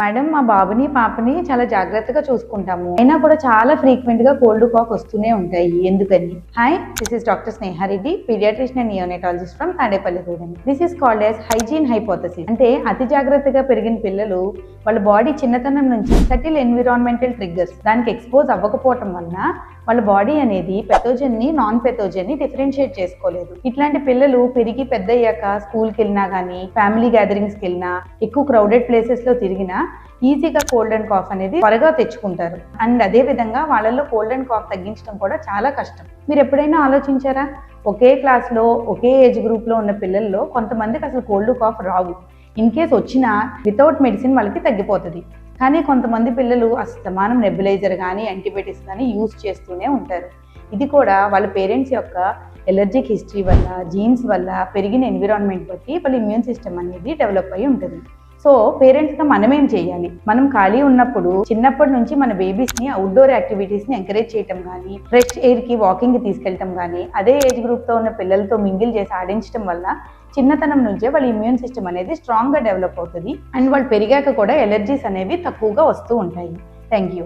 Madam మా బాబుని పాపని చాలా జాగ్రత్తగా చూసుకుంటాము, అయినా కూడా చాలా ఫ్రీక్వెంట్ గా కోల్డ్ కాఫ్ వస్తూనే ఉంటాయి, ఎందుకని? Hi, this is doctor Sneha Reddy, pediatrician and neonatologist from Tadepalligudem. This is called as hygiene hypothesis. అంటే అతి జాగ్రత్తగా పెరిగిన పిల్లలు వాళ్ళ బాడీ చిన్నతనం నుంచి సటిల్ ఎన్విరాన్మెంటల్ ట్రిగ్గర్స్ దానికి ఎక్స్పోజ్ అవ్వకపోవటం వలన వాళ్ళ బాడీ అనేది పెథోజన్ ని నాన్ పెథోజన్ ని డిఫరెన్షియేట్ చేసుకోలేదు. ఇట్లాంటి పిల్లలు పెరిగి పెద్దయ్యాక స్కూల్కి వెళ్ళినా కానీ ఫ్యామిలీ గ్యాదరింగ్స్కి వెళ్ళినా ఎక్కువ క్రౌడెడ్ ప్లేసెస్ లో తిరిగినా ఈజీగా కోల్డ్ అండ్ కాఫ్ అనేది త్వరగా తెచ్చుకుంటారు. అండ్ అదే విధంగా వాళ్ళలో కోల్డ్ అండ్ కాఫ్ తగ్గించడం కూడా చాలా కష్టం. మీరు ఎప్పుడైనా ఆలోచించారా? ఒకే క్లాస్లో ఒకే ఏజ్ గ్రూప్లో ఉన్న పిల్లల్లో కొంతమందికి అసలు కోల్డ్ కాఫ్ రావు. ఇన్ కేస్ వచ్చినా వితౌట్ మెడిసిన్ వాళ్ళకి తగ్గిపోతుంది. కానీ కొంతమంది పిల్లలు అస్తమానం నెబులైజర్ కానీ యాంటీబయాటిక్స్ కానీ యూజ్ చేస్తూనే ఉంటారు. ఇది కూడా వాళ్ళ పేరెంట్స్ యొక్క ఎలర్జిక్ హిస్టరీ వల్ల, జీన్స్ వల్ల, పెరిగిన ఎన్విరాన్మెంట్ బట్టి వాళ్ళ ఇమ్యూన్ సిస్టమ్ అనేది డెవలప్ అయి ఉంటుంది. సో పేరెంట్స్గా మనం ఏం చేయాలి? మనం ఖాళీ ఉన్నప్పుడు చిన్నప్పటి నుంచి మన బేబీస్ని అవుట్డోర్ యాక్టివిటీస్ని ఎంకరేజ్ చేయటం కానీ, ఫ్రెష్ ఎయిర్కి వాకింగ్కి తీసుకెళ్ళటం కానీ, అదే ఏజ్ గ్రూప్తో ఉన్న పిల్లలతో మింగిల్ చేసి ఆడించడం వల్ల చిన్నతనం నుంచే వాళ్ళ ఇమ్యూన్ సిస్టమ్ అనేది స్ట్రాంగ్గా డెవలప్ అవుతుంది. అండ్ వాళ్ళు పెరిగాక కూడా ఎలర్జీస్ అనేవి తక్కువగా వస్తూ ఉంటాయి. Thank you.